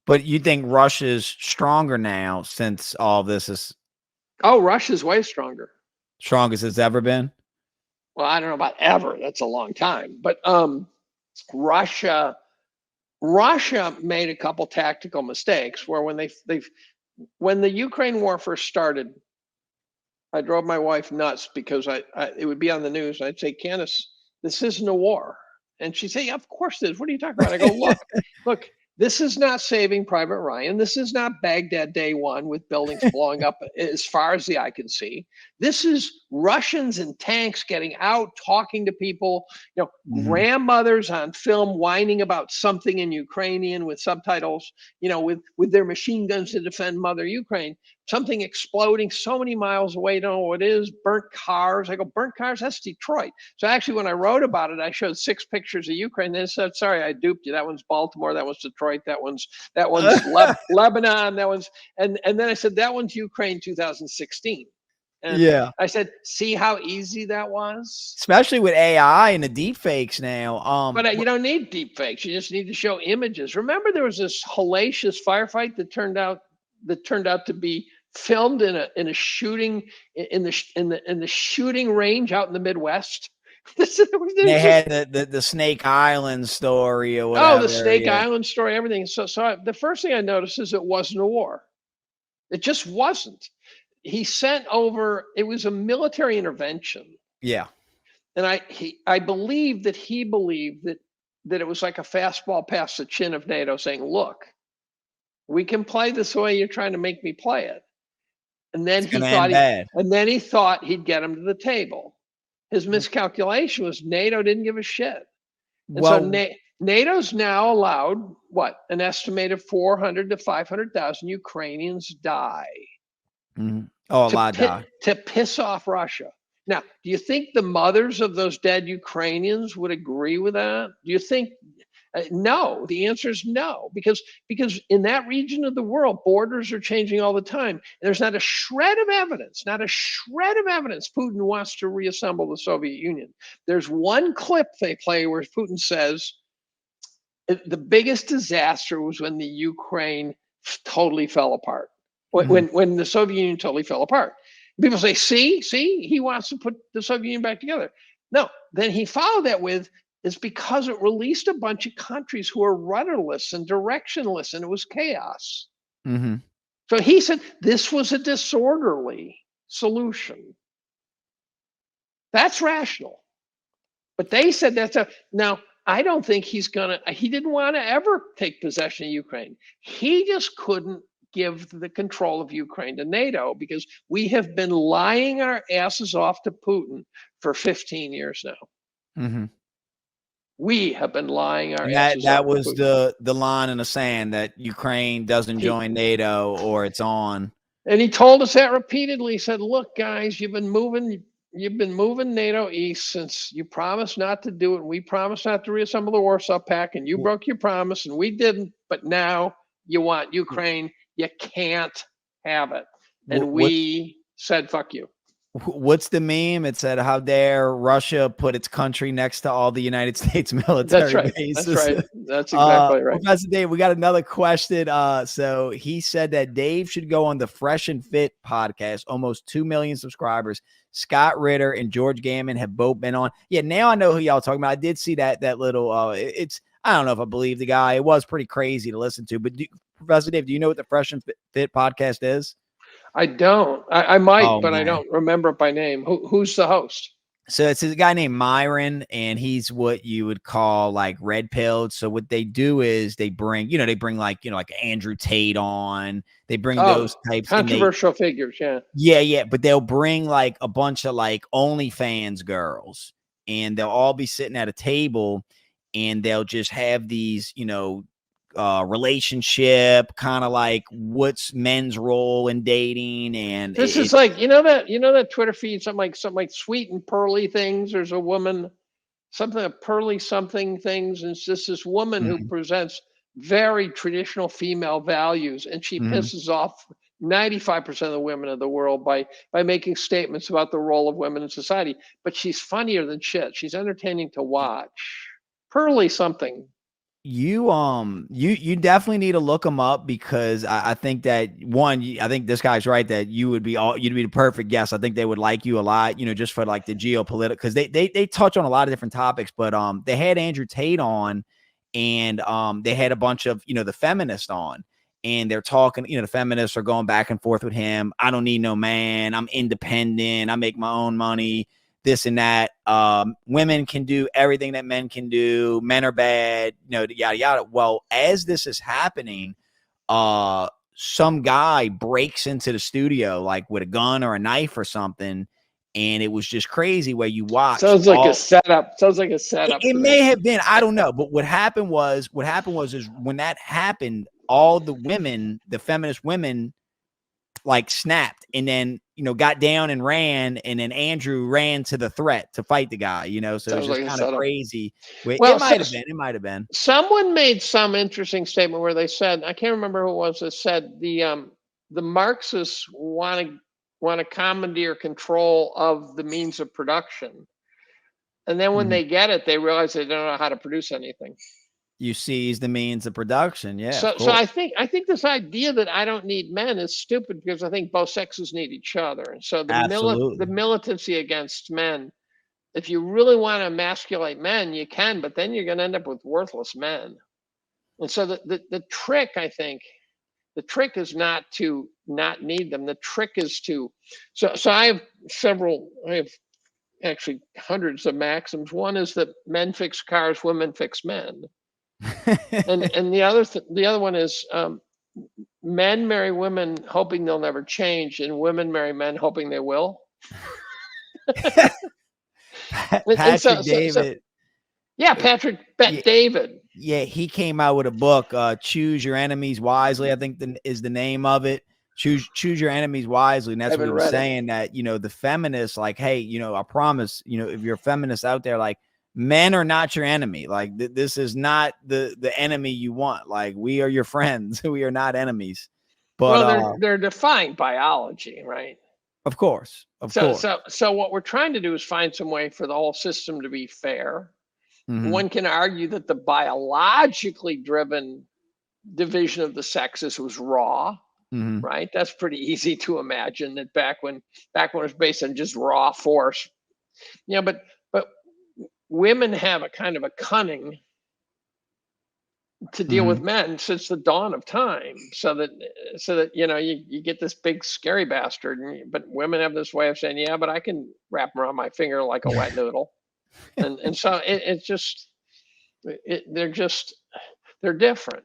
But you think Russia's stronger now since all this is Oh, Russia's way stronger. strongest it's ever been? Well, I don't know about ever. That's a long time. But Russia Russia made a couple tactical mistakes where when the Ukraine war first started, I drove my wife nuts because it would be on the news. I'd say, Candace, this isn't a war. And she'd say, yeah, of course it is. What are you talking about? I go, look, this is not Saving Private Ryan. This is not Baghdad Day One with buildings blowing up as far as the eye can see. This is Russians and tanks getting out, talking to people, grandmothers on film whining about something in Ukrainian with subtitles, with their machine guns to defend Mother Ukraine. Something exploding so many miles away, don't know what it is, burnt cars. I go, burnt cars? That's Detroit. So actually, when I wrote about it, I showed 6 pictures of Ukraine. They said, sorry, I duped you. That one's Baltimore, that one's Detroit, that one's Lebanon, that one's, and then I said, that one's Ukraine 2016. And Yeah. I said, see how easy that was? Especially with AI and the deep fakes now. But you don't need deep fakes. You just need to show images. Remember, there was this hellacious firefight that turned out to be filmed in a shooting in the shooting range out in the Midwest. They had the Snake Island story or whatever. Oh, the Snake Island story, everything. So the first thing I noticed is it wasn't a war. It just wasn't. He sent over. It was a military intervention. Yeah. And I believe that he believed that it was like a fastball past the chin of NATO, saying, "Look, we can play this the way you're trying to make me play it." And then he thought he'd get him to the table. His miscalculation was NATO didn't give a shit. And so NATO's now allowed an estimated 400 to 500,000 Ukrainians die. Mm-hmm. Oh, a lot die to piss off Russia. Now, do you think the mothers of those dead Ukrainians would agree with that? Do you think? No. The answer is no, because in that region of the world, borders are changing all the time. And there's not a shred of evidence Putin wants to reassemble the Soviet Union. There's one clip they play where Putin says the biggest disaster was when the Ukraine totally fell apart. When the Soviet Union totally fell apart. People say, see, he wants to put the Soviet Union back together. No, then he followed that with, is because it released a bunch of countries who are rudderless and directionless, and it was chaos. Mm-hmm. So he said this was a disorderly solution. That's rational. But they said now, I don't think he didn't want to ever take possession of Ukraine. He just couldn't give the control of Ukraine to NATO because we have been lying our asses off to Putin for 15 years now. Mm-hmm. We have been lying our asses off. That was the line in the sand that Ukraine doesn't join NATO or it's on. And he told us that repeatedly. He said, look, guys, you've been moving NATO east since you promised not to do it. And we promised not to reassemble the Warsaw Pact, and you broke your promise and we didn't. But now you want Ukraine. You can't have it. And we said, fuck you. What's the meme? It said, how dare Russia put its country next to all the United States military bases. That's right. That's exactly right. Professor Dave, we got another question. So he said that Dave should go on the Fresh and Fit podcast, almost 2 million subscribers. Scott Ritter and George Gammon have both been on. Yeah, now I know who y'all talking about. I did see that little, I don't know if I believe the guy. It was pretty crazy to listen to. But Professor Dave, do you know what the Fresh and Fit podcast is? I don't. I might, but man. I don't remember it by name. Who's the host? So it's a guy named Myron, and he's what you would call like red pilled. So what they do is they bring like Andrew Tate on. They bring those types controversial figures, yeah. Yeah. But they'll bring like a bunch of like OnlyFans girls, and they'll all be sitting at a table, and they'll just have these, relationship kind of like what's men's role in dating, and this is like that Twitter feed, something like sweet and pearly things. There's a woman, something of pearly something things, and it's just this woman who presents very traditional female values, and she pisses off 95% of the women of the world by making statements about the role of women in society. But she's funnier than shit. She's entertaining to watch. Pearly something. you definitely need to look him up, because I think that I think this guy's right that you'd be the perfect guest. I think they would like you a lot, just for like the geopolitical, because they touch on a lot of different topics. But they had Andrew Tate on, and they had a bunch of the feminists on, and they're talking. The feminists are going back and forth with him. I don't need no man. I'm independent. I make my own money. This and that. Women can do everything that men can do. Men are bad, yada, yada. Well, as this is happening, some guy breaks into the studio like with a gun or a knife or something. And it was just crazy where you watch. Sounds like a setup. Sounds like a setup. It may have been. I don't know. But what happened was is when that happened, all the women, the feminist women, like snapped, and then got down and ran, and then Andrew ran to the threat to fight the guy. So it was just like kind of crazy. Well, it might have been. Someone made some interesting statement where they said, I can't remember who it was that said the Marxists want to commandeer control of the means of production, and then when they get it, they realize they don't know how to produce anything. You seize the means of production. Yeah. So I think this idea that I don't need men is stupid, because I think both sexes need each other. And so the militancy against men, if you really want to emasculate men, you can, but then you're going to end up with worthless men. And so the trick, I think, the trick is not to not need them. The trick is to, so I have actually hundreds of maxims. One is that men fix cars, women fix men. and the other one is men marry women hoping they'll never change, and women marry men hoping they will. Patrick David. Patrick David. Yeah, he came out with a book, Choose Your Enemies Wisely, I think is the name of it. Choose your enemies wisely. And that's what he was saying, that, the feminists, like, hey, I promise, if you're a feminist out there, like, men are not your enemy. Like, this is not the enemy you want. Like, we are your friends. We are not enemies. But they're defying biology, right? Of course. So what we're trying to do is find some way for the whole system to be fair. Mm-hmm. One can argue that the biologically driven division of the sexes was raw. Mm-hmm. Right? That's pretty easy to imagine, that back when it was based on just raw force. But women have a kind of a cunning to deal with men since the dawn of time, so that you get this big scary bastard, but women have this way of saying, yeah, but I can wrap them around my finger like a wet noodle. and so they're different.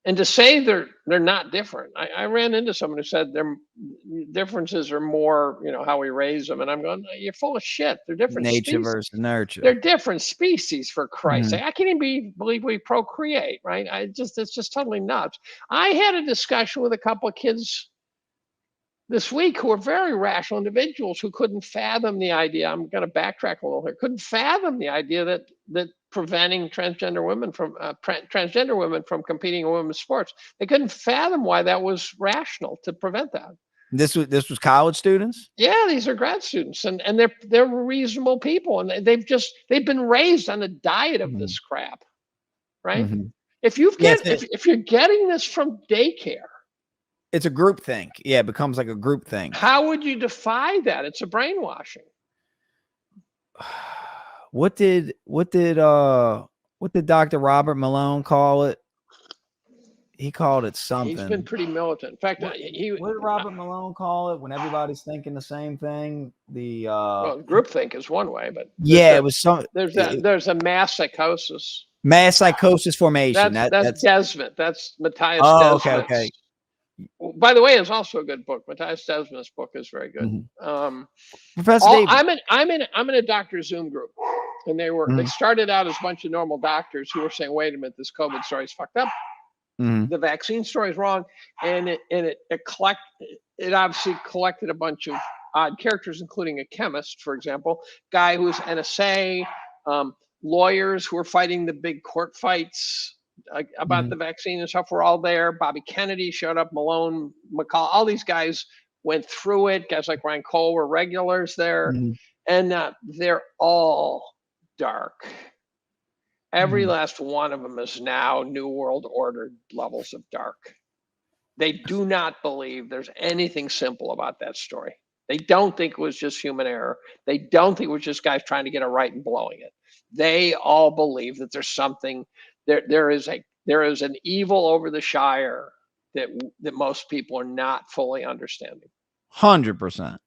And to say they're not different, I ran into someone who said their differences are more, how we raise them. And I'm going, you're full of shit. They're different nature species. Versus nurture. They're different species, for Christ's sake. I can't even believe we procreate, right? It's just totally nuts. I had a discussion with a couple of kids this week who are very rational individuals who couldn't fathom the idea. I'm going to backtrack a little here. Couldn't fathom the idea that preventing transgender women from competing in women's sports. They couldn't fathom why that was rational to prevent that. This was college students? Yeah, these are grad students, and they're reasonable people, and they've been raised on a diet of this crap, right? Mm-hmm. If you're getting this from daycare, it's a group think. Yeah, it becomes like a group thing. How would you defy that? It's a brainwashing. What did Dr. Robert Malone call it? He called it something. He's been pretty militant. In fact, what did Robert Malone call it when everybody's thinking the same thing? Groupthink is one way, but it was some. There's a mass psychosis. Mass psychosis formation. That's Desmond. That's Matthias. Oh, Desmond's. okay. By the way, it's also a good book. Matthias Desmond's book is very good. Mm-hmm. Professor David. I'm in a doctor Zoom group, and they started out as a bunch of normal doctors who were saying, "Wait a minute, this COVID story is fucked up. Mm-hmm. The vaccine story is wrong," and it obviously collected a bunch of odd characters, including a chemist, for example, guy who was NSA, lawyers who were fighting the big court fights about the vaccine and stuff were all there. Bobby Kennedy showed up, Malone, McCall, all these guys went through it. Guys like Ryan Cole were regulars there, and they're all dark. Every last one of them is now New World Order levels of dark. They do not believe there's anything simple about that story. They don't think it was just human error. They don't think it was just guys trying to get it right and blowing it. They all believe that there's something, there is an evil over the Shire that most people are not fully understanding. 100%.